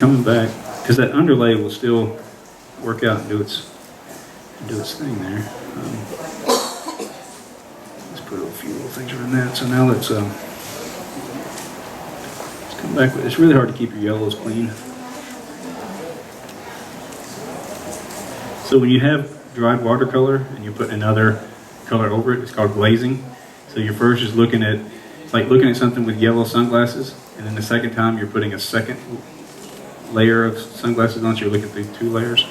Coming back, because that underlay will still work out and do its thing there. Let's put a few little things around that. So now let's come back with. It's really hard to keep your yellows clean. So when you have dried watercolor and you put another color over it, it's called glazing. So you're first just looking at something with yellow sunglasses, and then the second time you're putting a second layer of sunglasses on, so you're looking through two layers.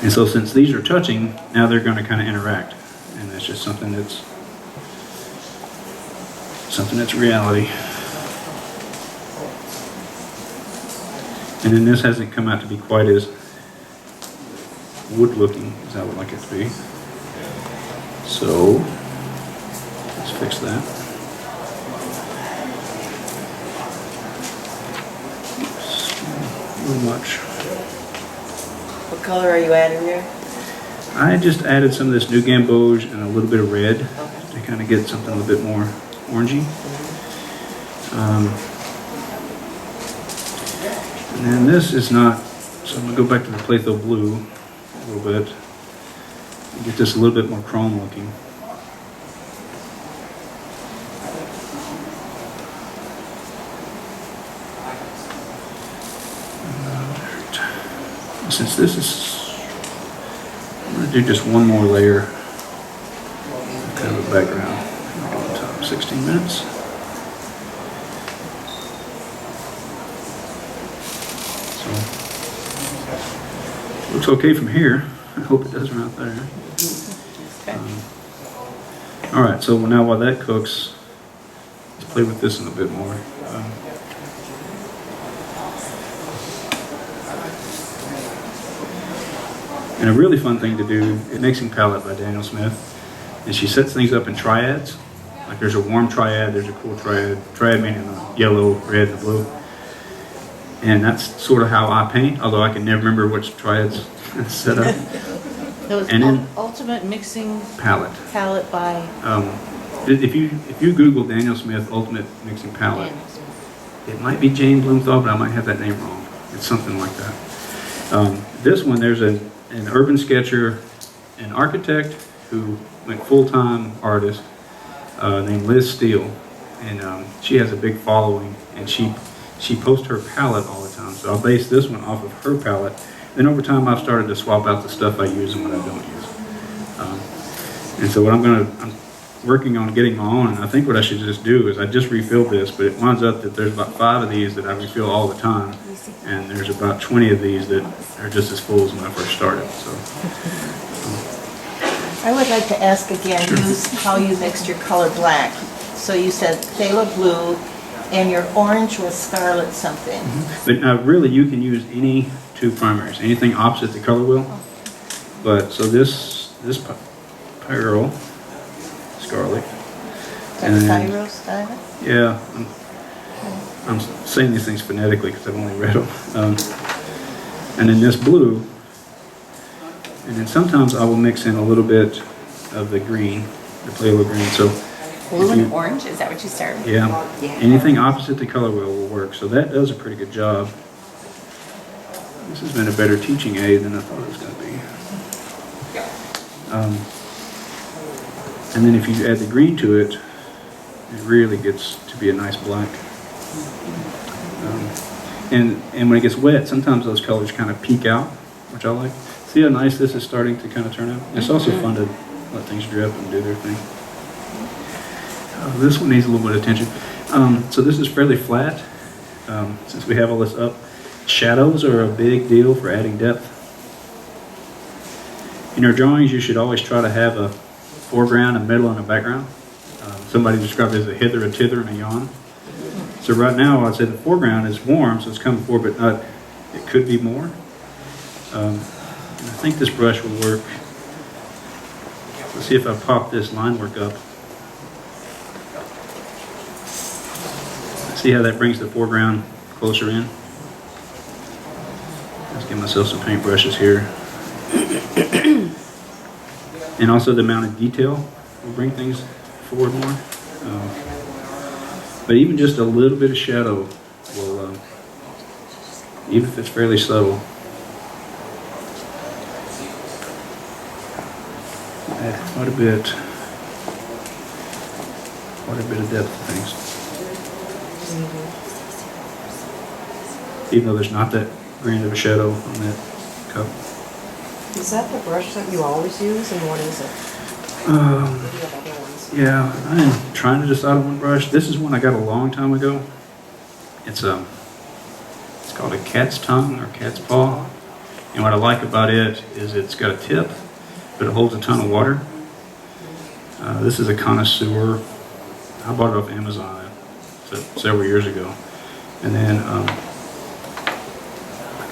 And so since these are touching, now they're going to kind of interact, and that's just something that's reality. And then this hasn't come out to be quite as wood looking as I would like it to be. So let's fix that. A little much. What color are you adding there? I just added some of this new gamboge and a little bit of red to kind of get something a little bit more orangey. And then this is not, so I'm going to go back to the Platho blue a little bit and get this a little bit more chrome looking. Since this is, I'm going to do just one more layer, kind of a background, on the top, 16 minutes. So, looks okay from here. I hope it does from out there. All right, so now while that cooks, let's play with this in a bit more. And a really fun thing to do is Mixing Palette by Daniel Smith. And she sets things up in triads. Like there's a warm triad, there's a cool triad. Triad meaning the yellow, red, and blue. And that's sort of how I paint, although I can never remember which triads set up. That was Ultimate Mixing Palette by... if you Google Daniel Smith Ultimate Mixing Palette, it might be Jane Blumenthal, but I might have that name wrong. It's something like that. This one, there's an urban sketcher, an architect who went full-time artist named Liz Steele, and she has a big following, and she posts her palette all the time. So I'll base this one off of her palette. Then over time, I've started to swap out the stuff I use and what I don't use. And so what I'm working on getting my own, and I think what I should just do is I just refilled this, but it winds up that there's about 5 of these that I refill all the time, and there's about 20 of these that are just as full as when I first started. So, I would like to ask again, Sure. how you mixed your color black. So you said phthalo blue, and your orange was scarlet something. But really, you can use any 2 primaries, anything opposite the color wheel. But so this Pyro Scarlet. Pyro style? Yeah, I'm saying these things phonetically because I've only read them. And then this blue, and then sometimes I will mix in a little bit of the green, the Play-Doh green. So blue and orange, is that what you started? Yeah, anything opposite the color wheel will work. So that does a pretty good job. This has been a better teaching aid than I thought it was going to be. And then if you add the green to it, it really gets to be a nice black. And when it gets wet, sometimes those colors kind of peek out, which I like. See how nice this is starting to kind of turn out? It's also fun to let things drip and do their thing. This one needs a little bit of attention. So this is fairly flat. Since we have all this up, shadows are a big deal for adding depth. In your drawings, you should always try to have a foreground, a middle, and a background. Somebody described it as a hither, a tither, and a yawn. So right now, I'd say the foreground is warm, so it's come forward, but not, it could be more. And I think this brush will work. Let's see if I pop this line work up. See how that brings the foreground closer in? Let's give myself some paint brushes here. And also the amount of detail will bring things forward more. But even just a little bit of shadow will, even if it's fairly subtle, add quite a bit of depth to things. Even though there's not that grand of a shadow on that cup. Is that the brush that you always use, and what is it? Do you have other ones? Yeah, I'm trying to decide on one brush. This is one I got a long time ago. It's called a cat's tongue or cat's paw. And what I like about it is it's got a tip, but it holds a ton of water. This is a connoisseur. I bought it off Amazon several years ago. And then I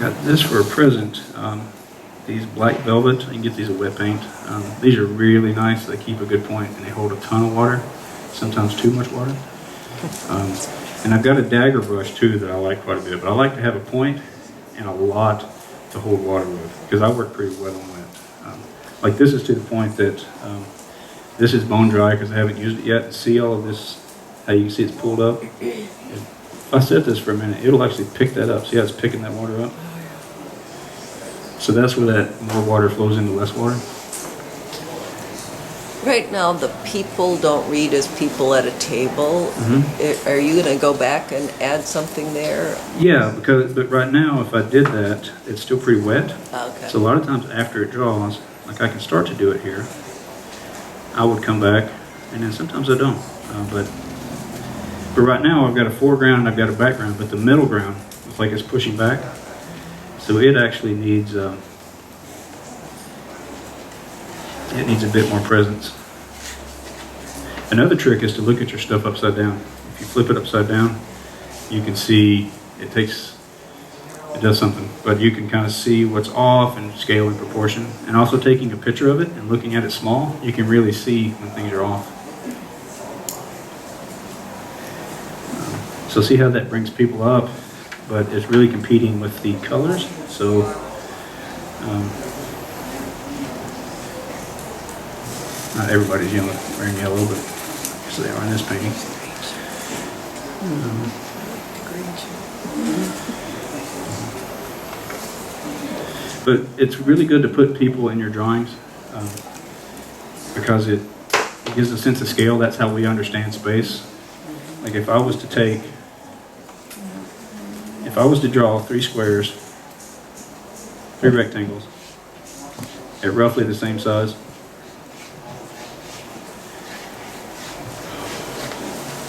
got this for a present. These black velvet, you can get these at wet paint. These are really nice. They keep a good point and they hold a ton of water, sometimes too much water. And I've got a dagger brush too that I like quite a bit, but I like to have a point and a lot to hold water with because I work pretty wet on wet. Like this is to the point that this is bone dry because I haven't used it yet. See all of this, how you can see it's pulled up? If I set this for a minute, it'll actually pick that up. See how it's picking that water up? So that's where that more water flows into less water. Right now, the people don't read as people at a table. Mm-hmm. Are you going to go back and add something there? Yeah, but right now, if I did that, it's still pretty wet. Okay. So a lot of times after it draws, like I can start to do it here, I would come back, and then sometimes I don't. But right now, I've got a foreground and I've got a background, but the middle ground, it's like it's pushing back. So it actually needs a bit more presence. Another trick is to look at your stuff upside down. If you flip it upside down, you can see it does something, but you can kind of see what's off and scale in proportion. And also taking a picture of it and looking at it small, you can really see when things are off. So see how that brings people up, but it's really competing with the colors. So not everybody's wearing yellow, but so they are in this painting. But it's really good to put people in your drawings because it gives a sense of scale. That's how we understand space. Like if I was to draw 3 squares, 3 rectangles, at roughly the same size,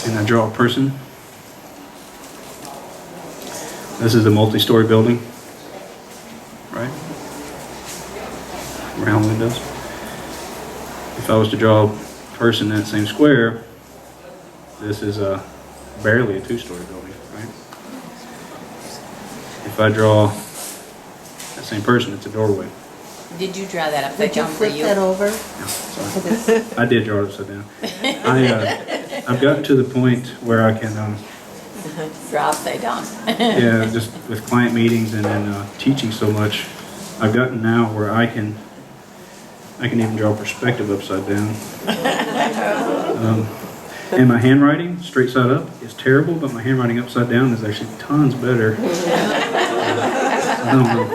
and I draw a person. This is a multi-story building, right? Round windows. If I was to draw a person in that same square, this is barely a 2-story building, right? If I draw that same person, it's a doorway. Did you draw that upside Would you down for flip you? that over? Sorry. I did draw it upside down. I've gotten to the point where I can, Draw upside down. yeah, just with client meetings and then teaching so much, I've gotten now where I can even draw perspective upside down. And my handwriting, straight side up, is terrible, but my handwriting upside down is actually tons better. I don't know.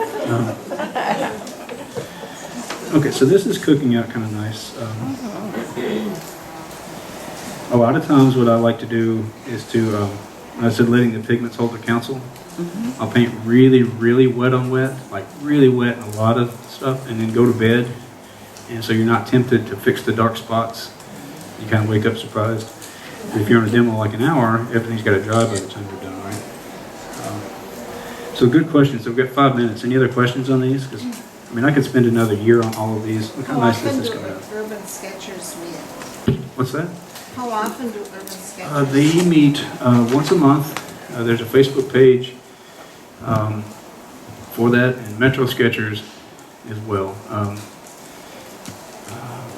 Okay, so this is cooking out kind of nice. A lot of times what I like to do is to, I said letting the pigments hold their counsel. I'll paint really, really wet on wet, like really wet and a lot of stuff, and then go to bed. And so you're not tempted to fix the dark spots. You kind of wake up surprised. If you're on a demo like an hour, everything's got to dry by the time you're done, right? So good questions. So we've got 5 minutes. Any other questions on these? Because I mean, I could spend another year on all of these. Look how nice this is coming out. Urban Sketchers meet? What's that? How often do Urban Sketchers? They meet once a month. There's a Facebook page for that, and Metro Sketchers as well.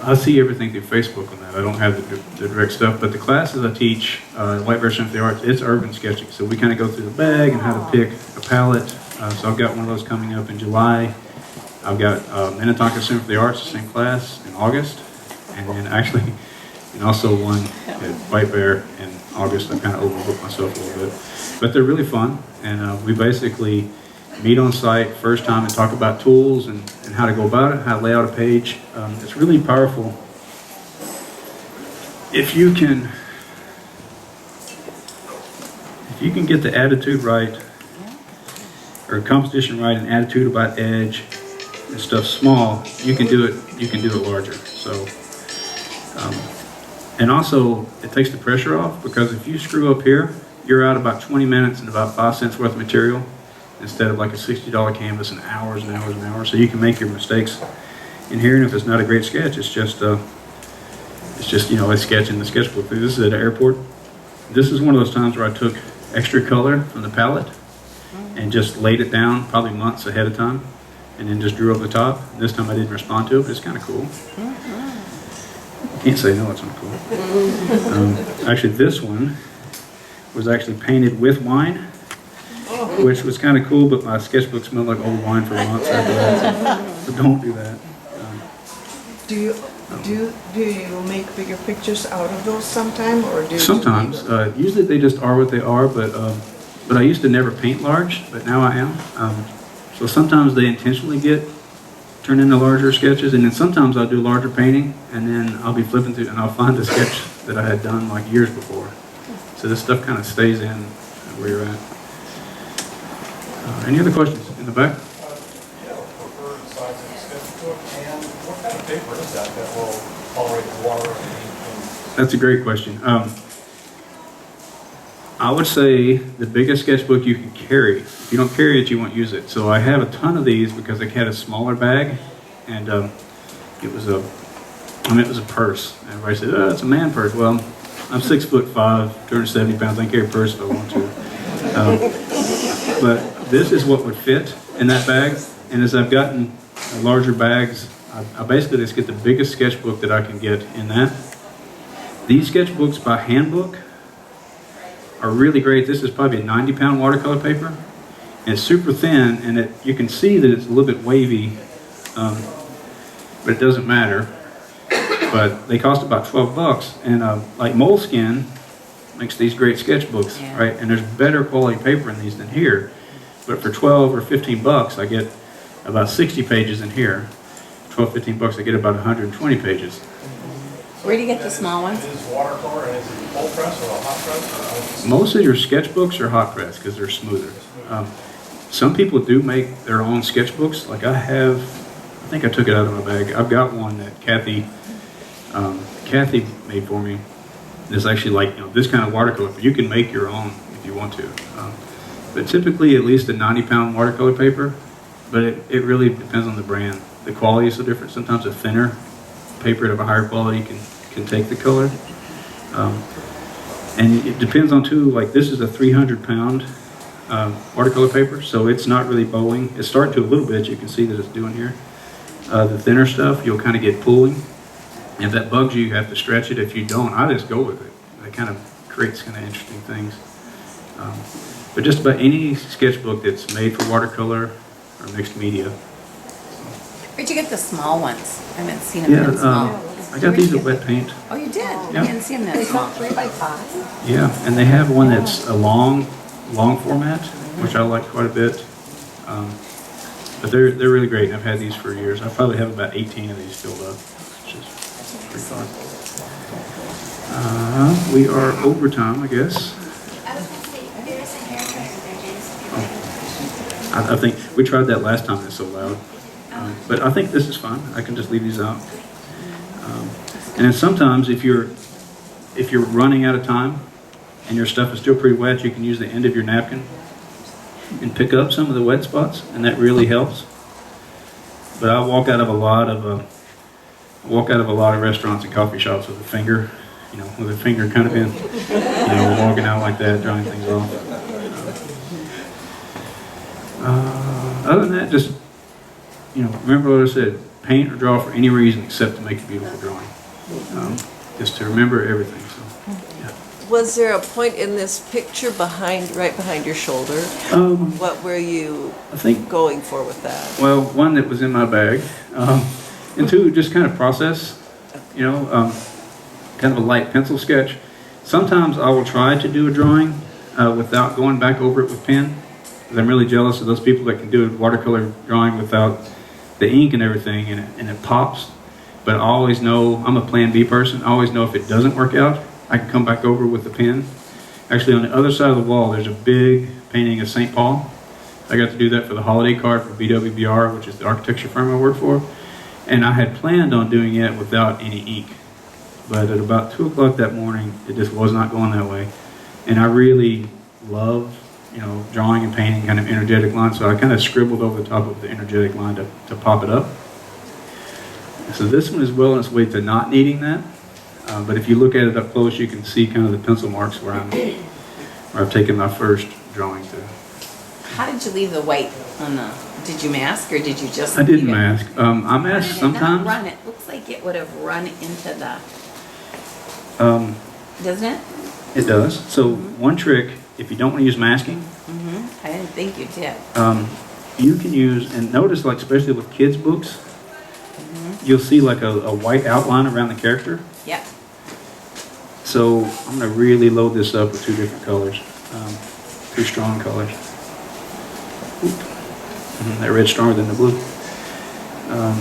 I see everything through Facebook on that. I don't have the direct stuff, but the classes I teach, White Version of the Arts, it's urban sketching. So we kind of go through the bag and how to pick a palette. So I've got one of those coming up in July. I've got Minnetonka Center for the Arts, the same class, in August. And then actually, and also one at White Bear in August. I kind of overbooked myself a little bit, but they're really fun, and we basically meet on site first time and talk about tools and how to go about it, how to lay out a page. It's really powerful if you can get the attitude right, or composition right, and attitude about edge and stuff small. You can do it. You can do it larger. So, and also it takes the pressure off, because if you screw up here, you're out about 20 minutes and about 5 cents worth of material, instead of like a $60 canvas and hours and hours and hours. So you can make your mistakes in here, and if it's not a great sketch, it's just a sketch in the sketchbook. This is at an airport. This is one of those times where I took extra color from the palette and just laid it down probably months ahead of time, and then just drew over the top. This time I didn't respond to it, but it's kind of cool. Can't say no, it's not cool. Actually, this one was actually painted with wine, which was kind of cool, but my sketchbook smelled like old wine for months after that. So don't do that. Do you make bigger pictures out of those sometime, or do you? Sometimes. Usually they just are what they are, but I used to never paint large, but now I am. So sometimes they intentionally get turned into larger sketches, and then sometimes I'll do larger painting, and then I'll be flipping through and I'll find a sketch that I had done like years before. So this stuff kind of stays in where you're at. Any other questions in the back? Yeah, preferred size of the sketchbook, and what kind of paper is that will tolerate the water and ink? That's a great question. I would say the biggest sketchbook you can carry. If you don't carry it, you won't use it. So I have a ton of these because I had a smaller bag, and it was a purse. Everybody said, "Oh, it's a man purse." Well, I'm 6'5", 270 pounds. I can carry a purse if I want to. But this is what would fit in that bag. And as I've gotten larger bags, I basically just get the biggest sketchbook that I can get in that. These sketchbooks by handbook are really great. This is probably a 90-pound watercolor paper, and it's super thin, and you can see that it's a little bit wavy, but it doesn't matter. But they cost about $12, and like Moleskin makes these great sketchbooks, Yeah. right? And there's better quality paper in these than here. But for 12 or 15 bucks, I get about 60 pages in here. 12, 15 bucks, I get about 120 pages. Where do you get the small ones? Is watercolor, and is it cold press or a hot press? Most of your sketchbooks are hot press because they're smoother. Some people do make their own sketchbooks. Like I think I took it out of my bag. I've got one that Kathy made for me. It's actually like this kind of watercolor, but you can make your own if you want to. But typically at least a 90-pound watercolor paper, but it really depends on the brand. The quality is so different. Sometimes a thinner paper of a higher quality can take the color. And it depends on too, like this is a 300-pound watercolor paper, so it's not really bowing. It's starting to a little bit, you can see that it's doing here. The thinner stuff, you'll kind of get pulling. If that bugs you, you have to stretch it. If you don't, I just go with it. It kind of creates kind of interesting things. But just about any sketchbook that's made for watercolor or mixed media. Where'd you get the small ones? I haven't seen them Yeah, that small. I got these at Wet Paint. Oh, you did? Yeah. I didn't see them that small. 3x5? Yeah, and they have one that's a long format, which I like quite a bit. But they're really great, and I've had these for years. I probably have about 18 of these filled up, which is pretty fun. We are over time, I guess. I was gonna say, there's a hairdresser there, James. I think we tried that last time. It's so loud, but I think this is fine. I can just leave these out. And then sometimes if you're running out of time and your stuff is still pretty wet, you can use the end of your napkin and pick up some of the wet spots, and that really helps. But I walk out of a lot of restaurants and coffee shops with a finger, with a finger kind of in, walking out like that, drying things off. Other than that, just remember what I said: paint or draw for any reason except to make a beautiful drawing. Just to remember everything. So, yeah. Was there a point in this picture right behind your shoulder? What were you I think going for with that? Well, one that was in my bag, and two, just kind of process, kind kind of a light pencil sketch. Sometimes I will try to do a drawing without going back over it with pen, because I'm really jealous of those people that can do a watercolor drawing without the ink and everything, and it pops. But I always know, I'm a plan B person, I always know if it doesn't work out, I can come back over with the pen. Actually, on the other side of the wall, there's a big painting of St. Paul. I got to do that for the holiday card for BWBR, which is the architecture firm I work for. And I had planned on doing it without any ink. But at about 2 o'clock that morning, it just was not going that way. And I really love, drawing and painting kind of energetic lines, so I kind of scribbled over the top of the energetic line to pop it up. So this one is well on its way to not needing that. But if you look at it up close, you can see kind of the pencil marks where I've taken my first drawing to. How did you leave the white on the, did you mask or did you just? I didn't leave it? mask. I Why mask did it not sometimes. run? It looks like it would have run into the, doesn't it? It does. So one trick, if you don't want to use masking, I didn't think you did. you can use, and notice like especially with kids' books, you'll see like a white outline around the character. Yep. So I'm going to really load this up with 2 different colors, 2 strong colors. Oop. That red's stronger than the blue. I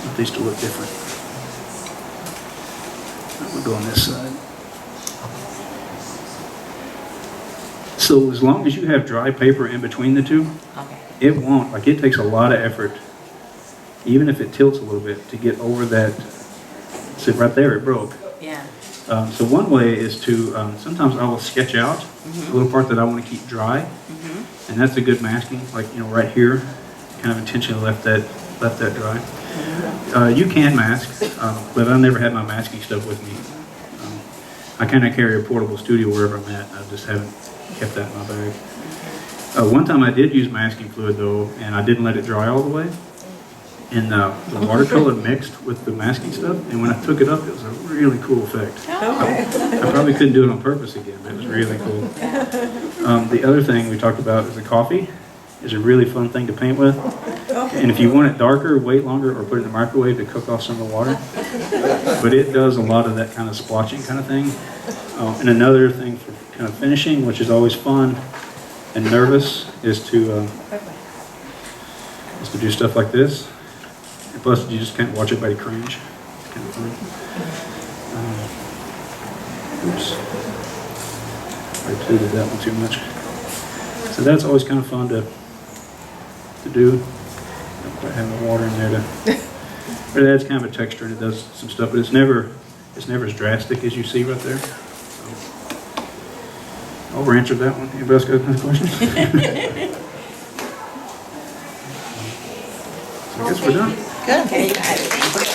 want these to look different. I'm going to go on this side. So as long as you have dry paper in between the 2, Okay. it won't, like it takes a lot of effort, even if it tilts a little bit, to get over that. See, right there it broke. Yeah. So one way is to, sometimes I will sketch out a little part that I want to keep dry, and that's a good masking, like, right here, kind of intentionally left that dry. You can mask, but I never had my masking stuff with me. I kind of carry a portable studio wherever I'm at, I just haven't kept that in my bag. One time I did use masking fluid though, and I didn't let it dry all the way. And the watercolor mixed with the masking stuff, and when I took it up, it was a really cool effect. I probably couldn't do it on purpose again, but it was really cool. The other thing we talked about is the coffee. Is a really fun thing to paint with. And if you want it darker, wait longer, or put it in the microwave to cook off some of the water. But it does a lot of that kind of splotching kind of thing. And another thing for kind of finishing, which is always fun and nervous, is to do stuff like this. And plus, you just can't watch everybody cringe. It's kind of fun. Oops. I diluted that one too much. So that's always kind of fun to do. Don't quite have the water in there to. But it adds kind of a texture and it does some stuff, but it's never as drastic as you see right there. So, I'll answer that one. Anybody else got any questions? So I guess we're done. Good. Okay, you got it.